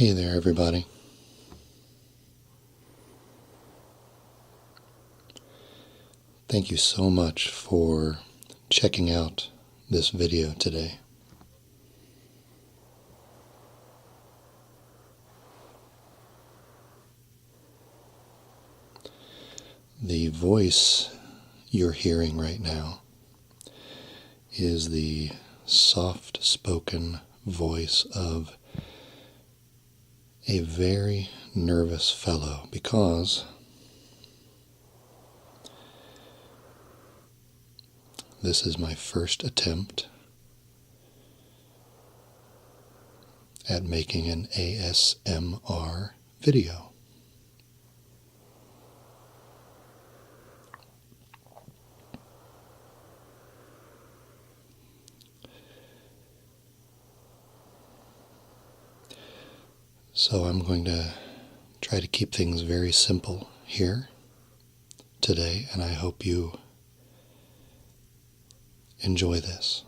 Hey there, everybody. Thank you so much for checking out this video today. The voice you're hearing right now is the soft-spoken voice of a very nervous fellow, because this is my first attempt at making an ASMR video. So I'm going to try to keep things very simple here today, and I hope you enjoy this.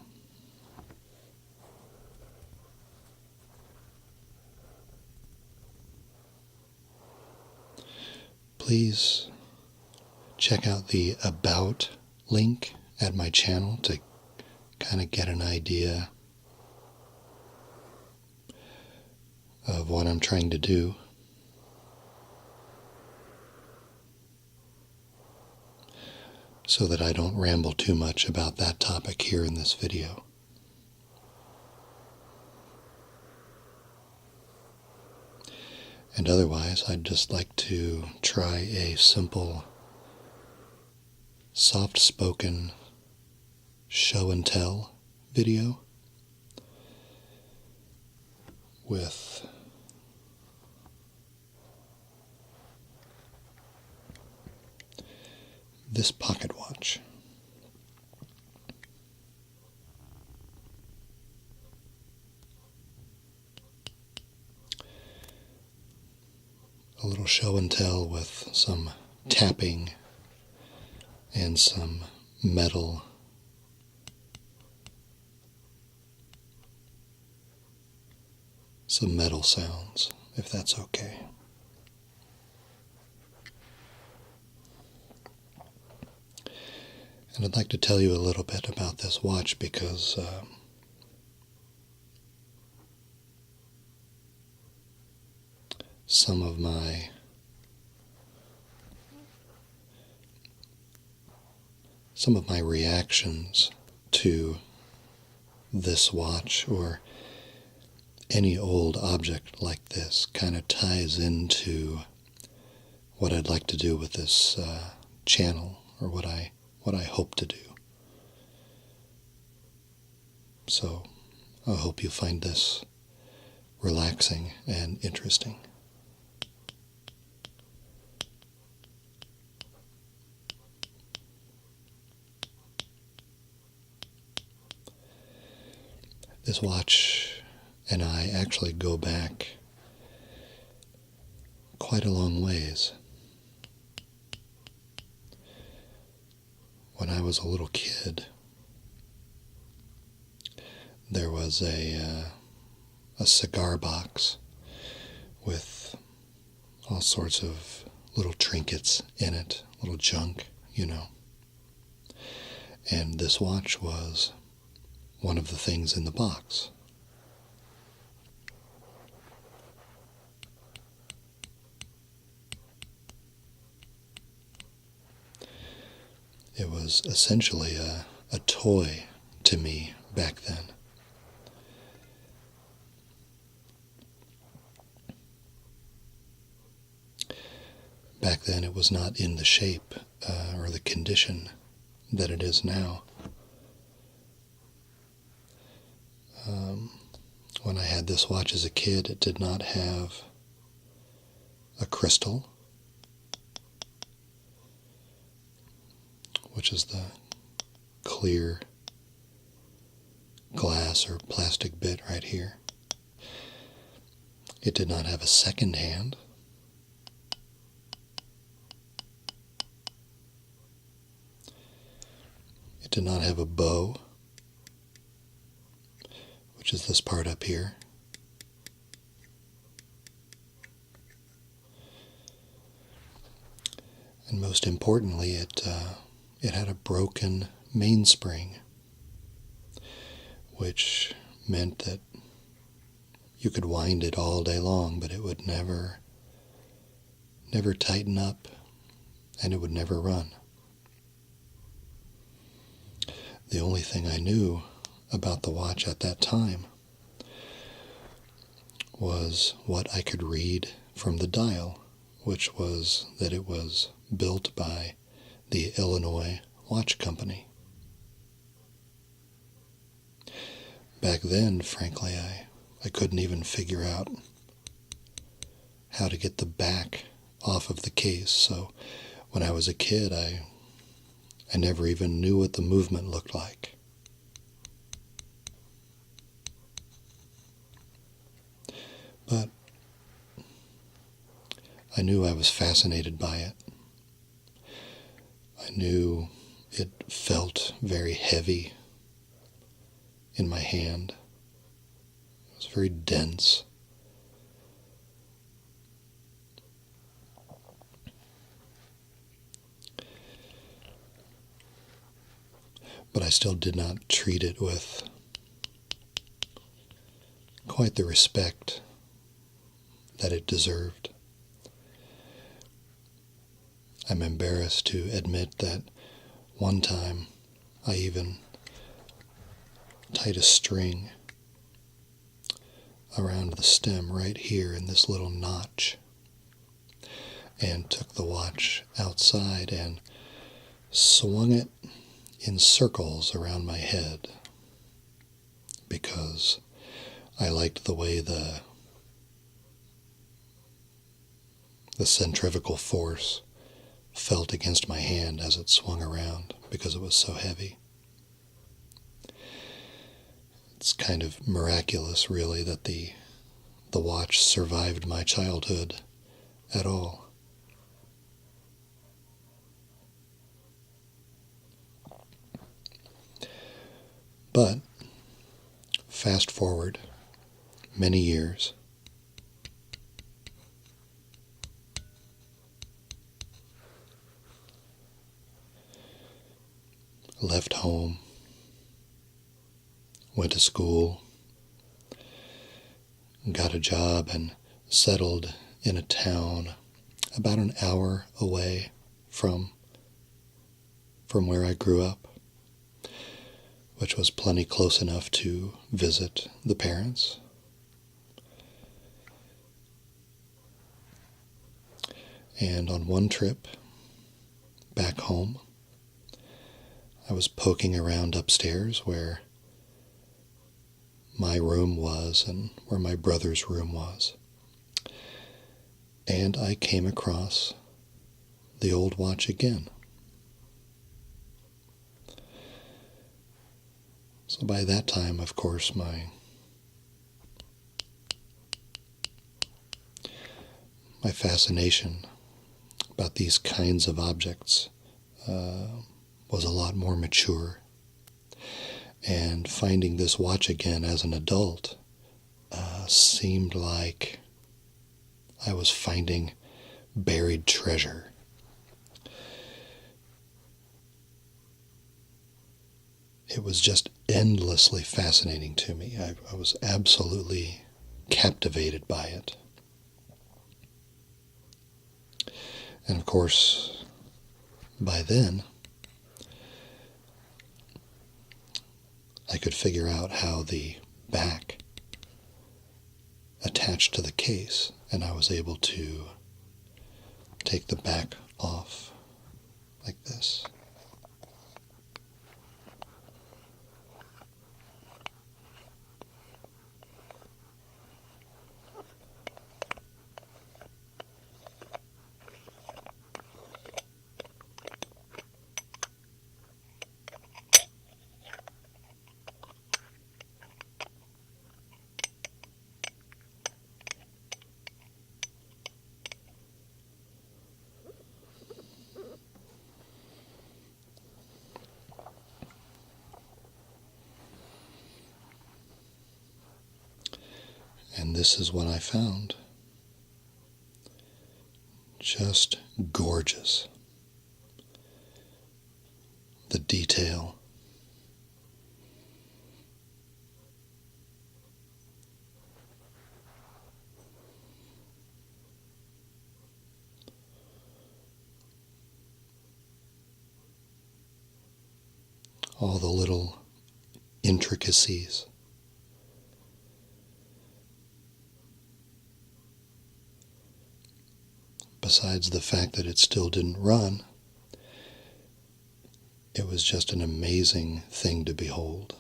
Please check out the About link at my channel to kind of get an idea of what I'm trying to do. So that I don't ramble too much about that topic here in this video. And otherwise, I'd just like to try a simple, soft-spoken show and tell video with this pocket watch. A little show and tell with some tapping and some metal sounds, if that's okay. And I'd like to tell you a little bit about this watch because some of my reactions to this watch, or any old object like this, kind of ties into what I'd like to do with this channel, or what I hope to do. So I hope you find this relaxing and interesting. This watch and I actually go back quite a long ways. When I was a little kid, there was a cigar box with all sorts of little trinkets in it, little junk, you know. And this watch was one of the things in the box. It was essentially a toy to me back then. Back then it was not in the shape or the condition that it is now. When I had this watch as a kid, it did not have a crystal, which is the clear glass or plastic bit right here. It did not have a second hand. It did not have a bow, which is this part up here. And most importantly, it had a broken mainspring, which meant that you could wind it all day long, but it would never tighten up, and it would never run. The only thing I knew about the watch at that time was what I could read from the dial, which was that it was built by the Illinois Watch Company. Back then, frankly, I couldn't even figure out how to get the back off of the case, so when I was a kid, I never even knew what the movement looked like. But I knew I was fascinated by it. I knew it felt very heavy in my hand. It was very dense. But I still did not treat it with quite the respect that it deserved. I'm embarrassed to admit that one time I even tied a string around the stem right here in this little notch and took the watch outside and swung it in circles around my head because I liked the way the centrifugal force felt against my hand as it swung around because it was so heavy. It's kind of miraculous, really, that the watch survived my childhood at all. But fast forward many years, left home, went to school, got a job, and settled in a town about an hour away from where I grew up, which was plenty close enough to visit the parents. And on one trip back home, I was poking around upstairs where my room was and where my brother's room was. And I came across the old watch again. So by that time, of course, my fascination about these kinds of objects was a lot more mature. And finding this watch again as an adult seemed like I was finding buried treasure. It was just endlessly fascinating to me. I was absolutely captivated by it. And of course, by then, I could figure out how the back attached to the case, and I was able to take the back off like this. And this is what I found. Just gorgeous. the detail. All the little intricacies. Besides the fact that it still didn't run, it was just an amazing thing to behold.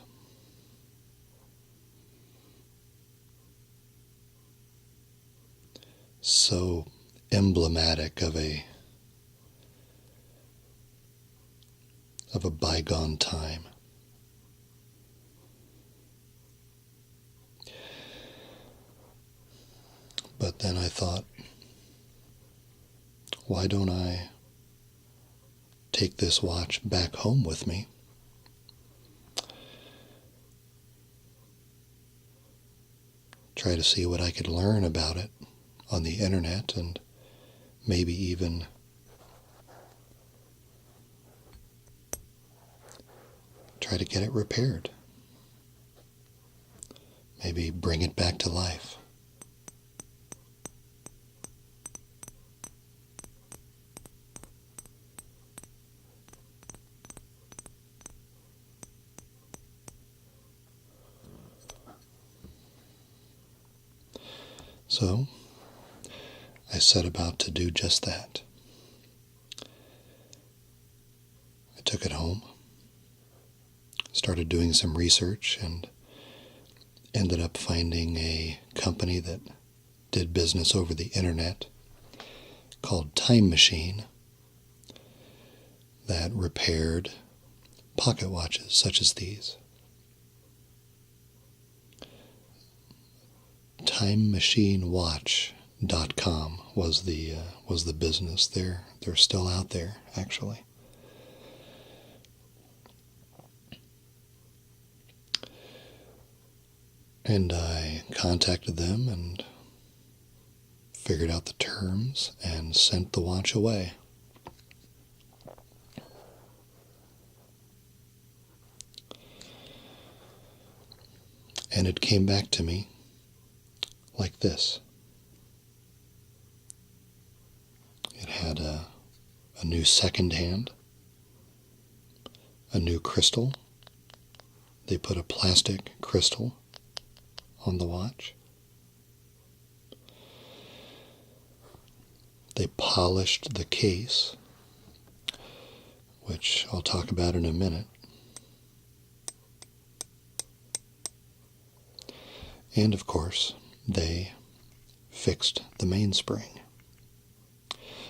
So emblematic of a bygone time. But then I thought, why don't I take this watch back home with me? Try to see what I could learn about it on the internet, and maybe even try to get it repaired. Maybe bring it back to life. So, I set about to do just that. I took it home, started doing some research, and ended up finding a company that did business over the internet called Time Machine that repaired pocket watches such as these. TimeMachineWatch.com was the business. They're still out there, actually. And I contacted them and figured out the terms and sent the watch away. And it came back to me like this. It had a new second hand, a new crystal. They put a plastic crystal on the watch. They polished the case, which I'll talk about in a minute. And of course, they fixed the mainspring.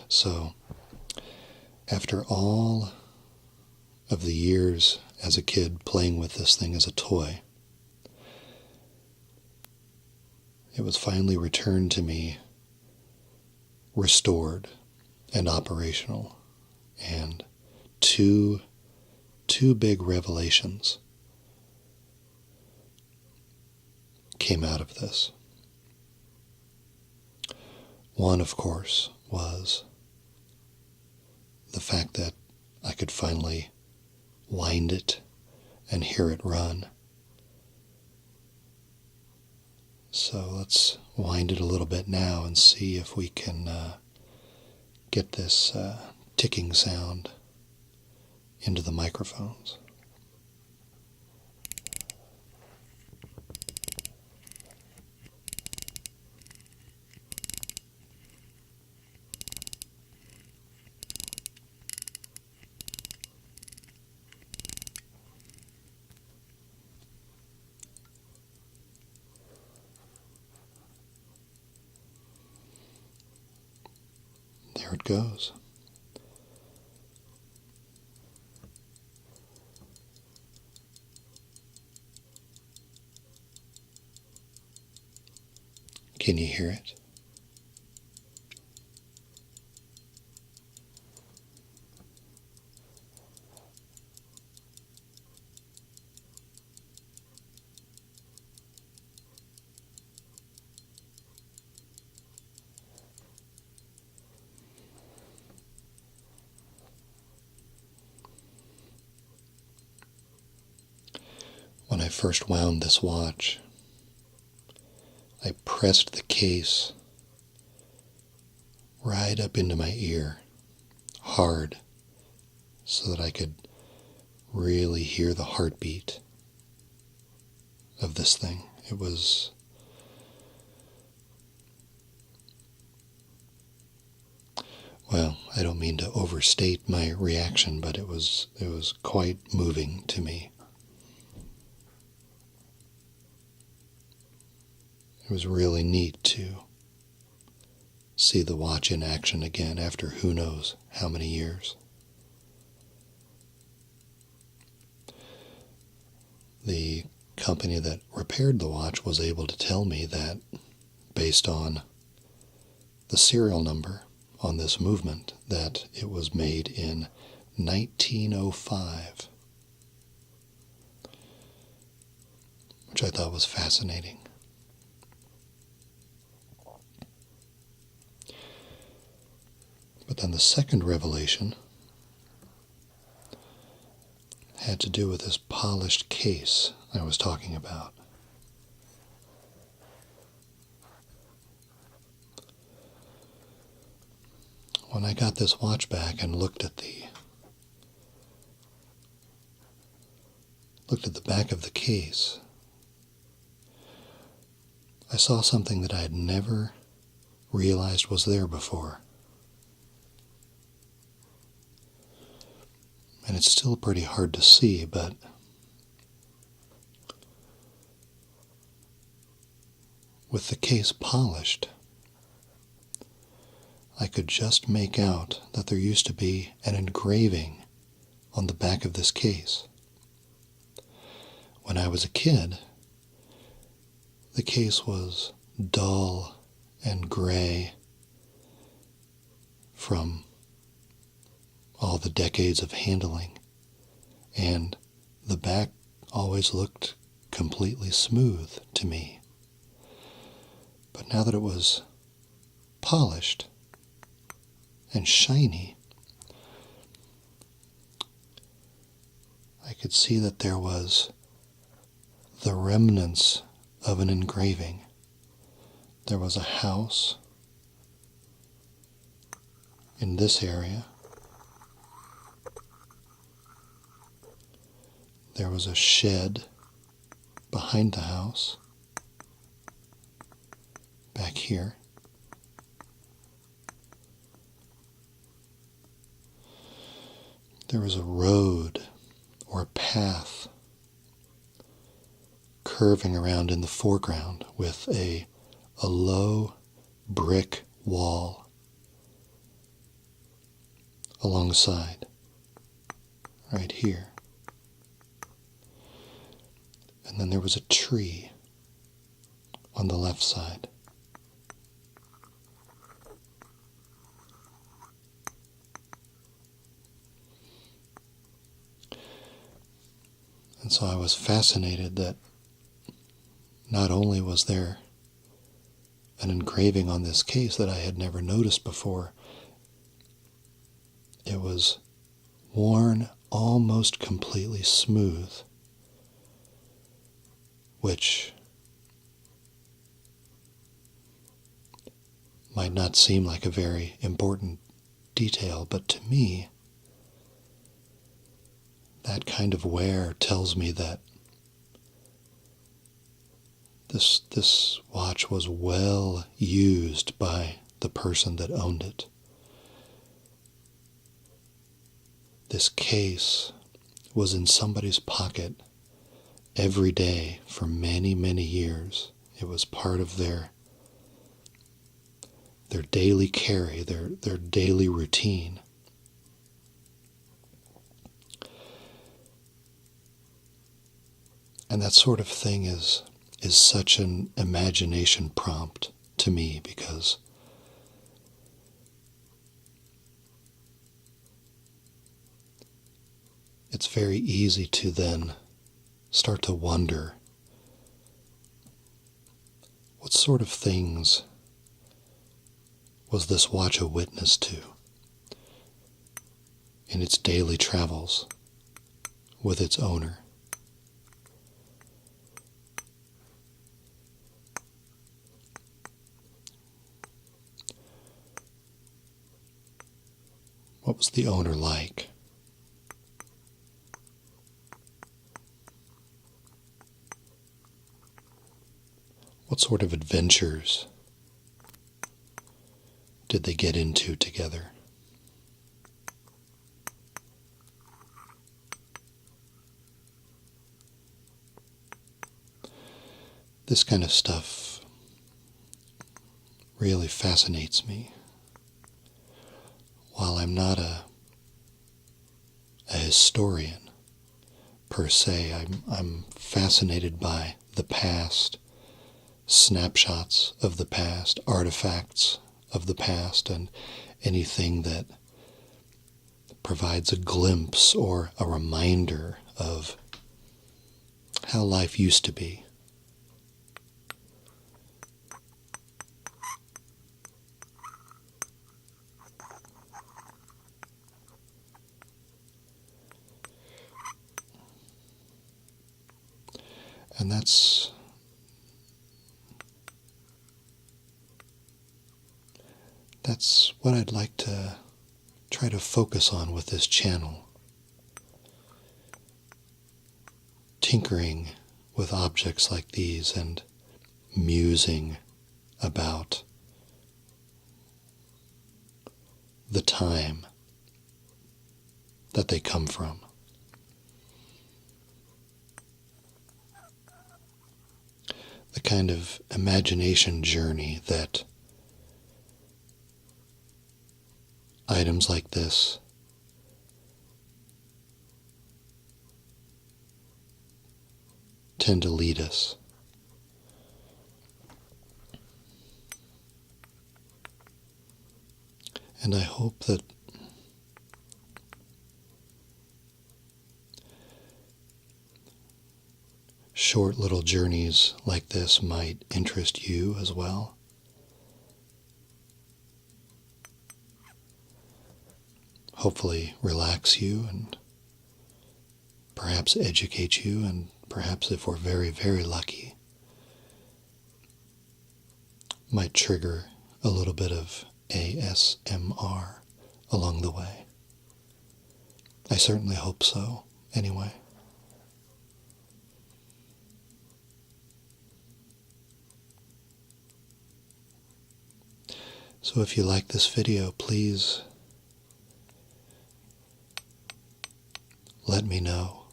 So, after all of the years as a kid playing with this thing as a toy, it was finally returned to me, restored and operational. And two big revelations came out of this. One, of course, was the fact that I could finally wind it and hear it run. So let's wind it a little bit now and see if we can get this ticking sound into the microphones. There it goes. Can you hear it? first wound this watch, I pressed the case right up into my ear, hard, so that I could really hear the heartbeat of this thing. It was well, I don't mean to overstate my reaction, but it was quite moving to me. It was really neat to see the watch in action again after who knows how many years. The company that repaired the watch was able to tell me that, based on the serial number on this movement, that it was made in 1905, which I thought was fascinating. But then the second revelation had to do with this polished case I was talking about. When I got this watch back and looked at the back of the case, I saw something that I had never realized was there before. And it's still pretty hard to see, but with the case polished, I could just make out that there used to be an engraving on the back of this case. When I was a kid, the case was dull and gray from all the decades of handling, and the back always looked completely smooth to me. But now that it was polished and shiny, I could see that there was the remnants of an engraving. There was a house in this area. There was a shed behind the house, back here. There was a road or a path curving around in the foreground with a low brick wall alongside, right here. And then there was a tree on the left side. And so I was fascinated that not only was there an engraving on this case that I had never noticed before, it was worn almost completely smooth, which might not seem like a very important detail, but to me, that kind of wear tells me that this watch was well used by the person that owned it. This case was in somebody's pocket every day for many, many years. It was part of their daily carry, their daily routine. And that sort of thing is such an imagination prompt to me, because it's very easy to then start to wonder what sort of things was this watch a witness to in its daily travels with its owner. What was the owner like? What sort of adventures did they get into together? This kind of stuff really fascinates me. While I'm not a historian per se, I'm fascinated by the past, snapshots of the past, artifacts of the past, and anything that provides a glimpse or a reminder of how life used to be. And that's what I'd like to try to focus on with this channel. Tinkering with objects like these and musing about the time that they come from. The kind of imagination journey that items like this tend to lead us. And I hope that short little journeys like this might interest you as well. Hopefully relax you and perhaps educate you, and perhaps if we're very, very lucky, might trigger a little bit of ASMR along the way. I certainly hope so, anyway. So if you like this video, please let me know.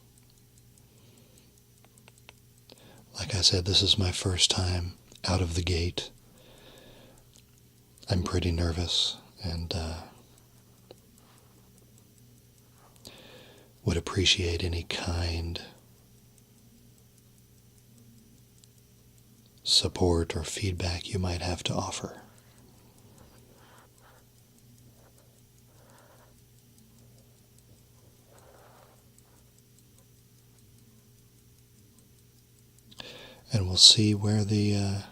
Like I said, this is my first time out of the gate. I'm pretty nervous and would appreciate any kind support or feedback you might have to offer. And we'll see where the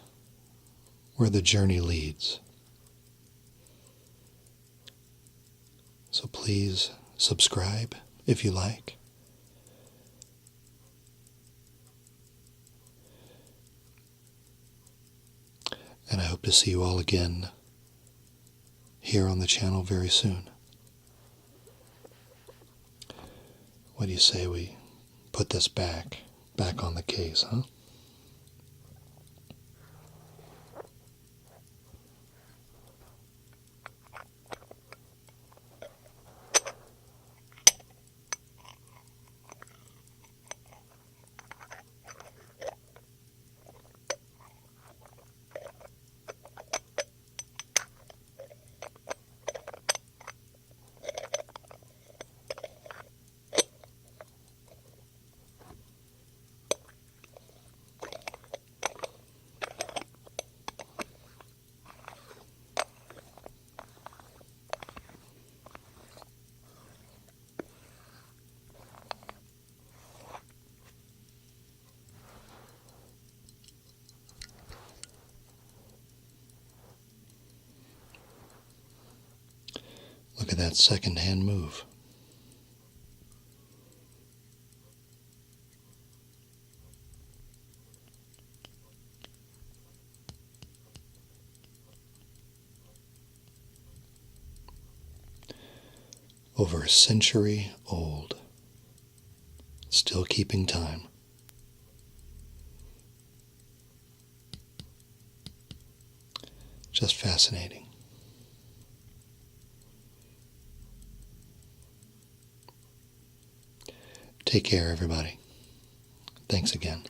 journey leads. So please subscribe if you like. And I hope to see you all again here on the channel very soon. What do you say we put this back on the case, huh? Look at that second-hand move. over a century old, still keeping time. Just fascinating. Take care, everybody. Thanks again.